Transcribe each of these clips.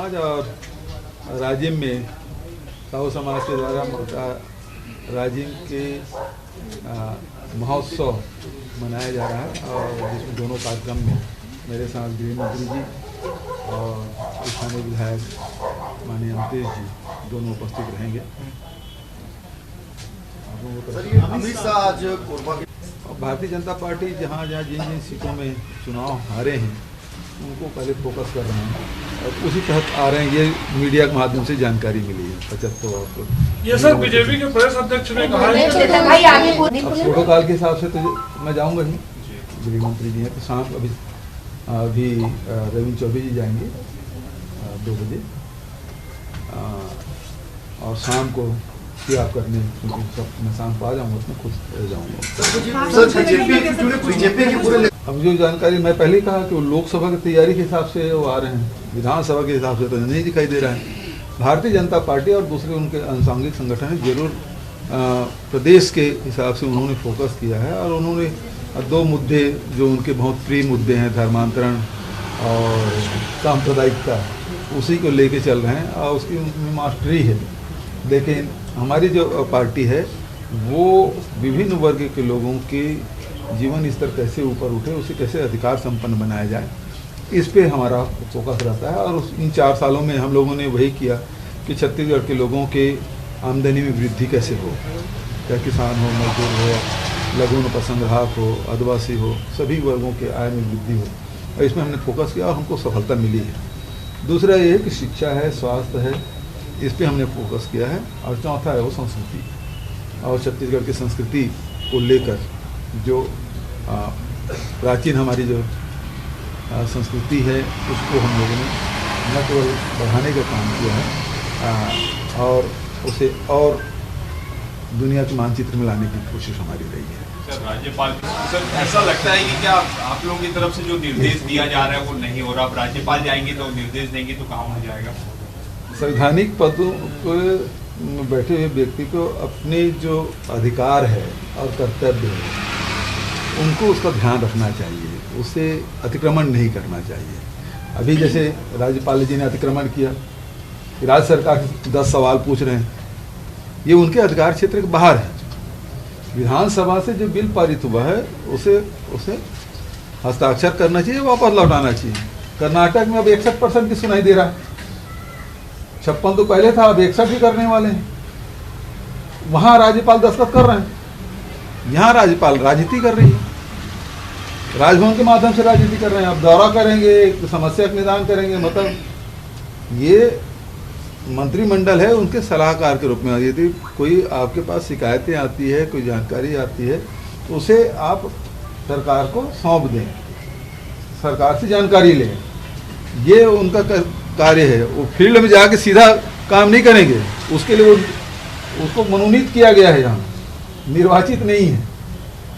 समाज और राजिम में साहू समाज के द्वारा राजिम के महोत्सव मनाया जा रहा है और जिसमें दोनों कार्यक्रम में मेरे साथ गृह मंत्री जी और स्थानीय विधायक माननीय अमतेश जी दोनों उपस्थित रहेंगे। अमित शाह आज भारतीय जनता पार्टी जहाँ जहाँ जिन जिन सीटों में चुनाव हारे हैं उनको पहले फोकस कर रहे हैं और उसी तहत आ रहे हैं। ये मीडिया के माध्यम से जानकारी मिली है 75 और ये सर बीजेपी के प्रदेश अध्यक्ष ने कहा है प्रोटोकॉल के हिसाब से तो मैं जाऊंगा ही, गृह मंत्री जी हैं तो शाम अभी रविंद्र चौबे जी जाएंगे 2 बजे और शाम को त्याग करने, क्योंकि सब मैं शाम को आ जाऊँगा उसमें खुद जाऊँगा। बीजेपी के पूरे अब जो जानकारी मैं पहले ही कहा कि वो लोकसभा की तैयारी के हिसाब से वो आ रहे हैं, विधानसभा के हिसाब से तो नहीं दिखाई दे रहा है। भारतीय जनता पार्टी और दूसरे उनके आनुषंगिक संगठन जरूर प्रदेश के हिसाब से उन्होंने फोकस किया है और उन्होंने 2 मुद्दे जो उनके बहुत प्रिय मुद्दे हैं, धर्मांतरण और सांप्रदायिकता, उसी को लेके चल रहे हैं और उसकी उनमें मास्टरी है। लेकिन हमारी जो पार्टी है वो विभिन्न वर्ग के लोगों के जीवन स्तर कैसे ऊपर उठे, उसे कैसे अधिकार संपन्न बनाया जाए, इस पे हमारा फोकस रहता है। और इन 4 सालों में हम लोगों ने वही किया कि छत्तीसगढ़ के लोगों के आमदनी में वृद्धि कैसे हो, चाहे किसान हो, मजदूर हो, लघु उपसंग्राहक हो, आदिवासी हो, सभी वर्गों के आय में वृद्धि हो, और इसमें हमने फोकस किया और हमको सफलता मिली है। दूसरा ये है कि शिक्षा है, स्वास्थ्य है, इस पे हमने फोकस किया है। और चौथा है वो संस्कृति, और छत्तीसगढ़ की संस्कृति को लेकर जो प्राचीन हमारी जो संस्कृति है उसको हम लोगों ने न केवल बढ़ाने का काम किया है और उसे और दुनिया के मानचित्र में लाने की कोशिश हमारी रही है। सर राज्यपाल, सर ऐसा लगता है कि क्या आप लोगों की तरफ से जो निर्देश दिया जा रहा है वो नहीं हो रहा, अब राज्यपाल जाएंगे तो निर्देश देंगे तो काम हो जाएगा? संवैधानिक पदों पर बैठे हुए व्यक्ति को अपने जो अधिकार है और कर्तव्य है उनको उसका ध्यान रखना चाहिए, उसे अतिक्रमण नहीं करना चाहिए। अभी जैसे राज्यपाल जी ने अतिक्रमण किया, राज्य सरकार से 10 सवाल पूछ रहे हैं, ये उनके अधिकार क्षेत्र के बाहर है। विधानसभा से जो बिल पारित हुआ है उसे हस्ताक्षर करना चाहिए, वापस लौटाना चाहिए। कर्नाटक में अब 61% की सुनाई दे रहा है, 56 तो पहले था, अब 61 ही करने वाले हैं। वहां राज्यपाल दस्तखत कर रहे हैं, यहाँ राज्यपाल राजनीति कर रही है, राजभवन के माध्यम से राजनीति कर रहे हैं। अब दौरा करेंगे, समस्या का निदान करेंगे, मतलब ये मंत्रिमंडल है उनके सलाहकार के रूप में। यदि कोई आपके पास शिकायतें आती है, कोई जानकारी आती है तो उसे आप सरकार को सौंप दें, सरकार से जानकारी लें, ये उनका कार्य है। वो फील्ड में जाके सीधा काम नहीं करेंगे, उसके लिए उसको मनोनीत किया गया है, यहाँ निर्वाचित नहीं है।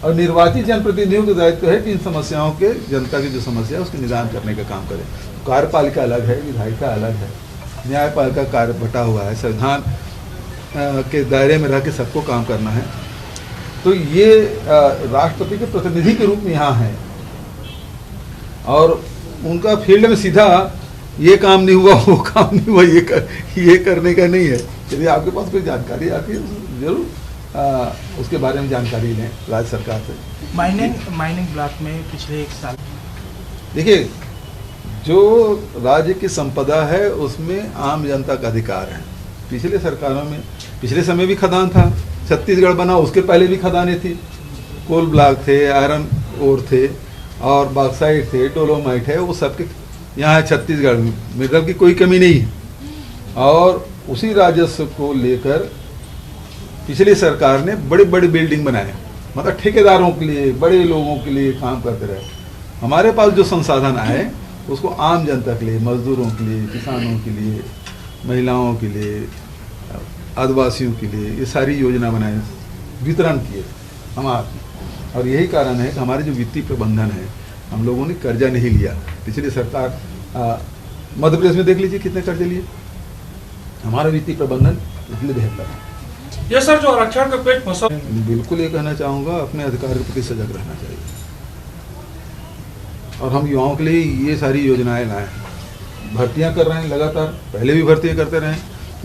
और निर्वाचित जनप्रतिनिधियों का दायित्व है कि इन समस्याओं के, जनता की जो समस्या है उसके निदान करने का काम करें। कार्यपालिका अलग है, विधायिका अलग है, न्यायपालिका कार्य बटा हुआ है, संविधान के दायरे में रह के सबको काम करना है। तो ये राष्ट्रपति के प्रतिनिधि के रूप में यहाँ है और उनका फील्ड में सीधा ये काम नहीं हुआ, वो काम नहीं हुआ, ये करने का नहीं है। यदि आपके पास कोई जानकारी आती है जरूर उसके बारे में जानकारी लें राज्य सरकार से। माइनिंग ब्लॉक में पिछले 1 साल देखिए, जो राज्य की संपदा है उसमें आम जनता का अधिकार है। पिछले सरकारों में, पिछले समय भी खदान था, छत्तीसगढ़ बना उसके पहले भी खदानें थी, कोल ब्लॉक थे, आयरन ओर थे और बॉक्साइट थे, डोलोमाइट है, वो सबके यहाँ है छत्तीसगढ़ में, मिनरल की कोई कमी नहीं है। और उसी राजस्व को लेकर पिछली सरकार ने बड़ी बड़ी बिल्डिंग बनाए, मतलब ठेकेदारों के लिए, बड़े लोगों के लिए काम करते रहे। हमारे पास जो संसाधन आए उसको आम जनता के लिए, मजदूरों के लिए, किसानों के लिए, महिलाओं के लिए, आदिवासियों के लिए ये सारी योजना बनाए, वितरण किए हमारे। और यही कारण है कि हमारे जो वित्तीय प्रबंधन है, हम लोगों ने कर्जा नहीं लिया। पिछली सरकार मध्य प्रदेश में देख लीजिए कितने कर्जे लिए। हमारा वित्तीय प्रबंधन इसलिए बेहतर है। ये सर जो आरक्षण का पेच फंसा, बिल्कुल ये कहना चाहूँगा, अपने अधिकार के प्रति सजग रहना चाहिए और हम युवाओं के लिए ये सारी योजनाएं लाए हैं। भर्तियां कर रहे हैं लगातार, पहले भी भर्तियां करते रहे,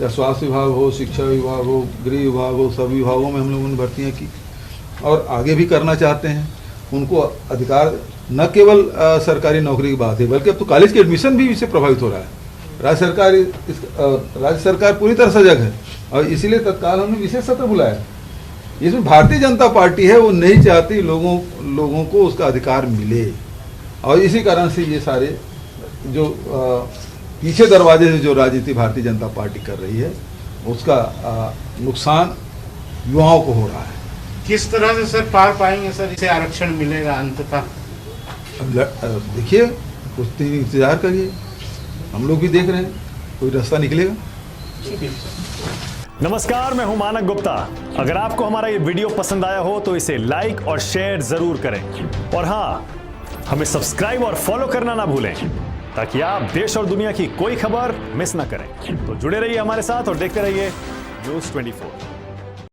या स्वास्थ्य विभाग हो, शिक्षा विभाग हो, गृह विभाग हो, सब विभागों में हम लोगों ने भर्तियां की और आगे भी करना चाहते हैं। उनको अधिकार न केवल सरकारी नौकरी की बात है, बल्कि अब तो कॉलेज के एडमिशन भी इससे प्रभावित हो रहा है। राज्य सरकार पूरी तरह सजग है और इसीलिए तत्काल हमने विशेष सत्र बुलाया। इसमें भारतीय जनता पार्टी है, वो नहीं चाहती लोगों को उसका अधिकार मिले, और इसी कारण से ये सारे जो पीछे दरवाजे से जो राजनीति भारतीय जनता पार्टी कर रही है, उसका नुकसान युवाओं को हो रहा है। किस तरह से सर पार पाएंगे सर, इसे आरक्षण मिलेगा अंततः? अब देखिए, कुछ दिन इंतजार करिए, हम लोग भी देख रहे हैं, कोई रास्ता निकलेगा। नमस्कार, मैं हूं मानक गुप्ता। अगर आपको हमारा ये वीडियो पसंद आया हो तो इसे लाइक और शेयर जरूर करें, और हाँ, हमें सब्सक्राइब और फॉलो करना ना भूलें ताकि आप देश और दुनिया की कोई खबर मिस ना करें। तो जुड़े रहिए हमारे साथ और देखते रहिए News 24।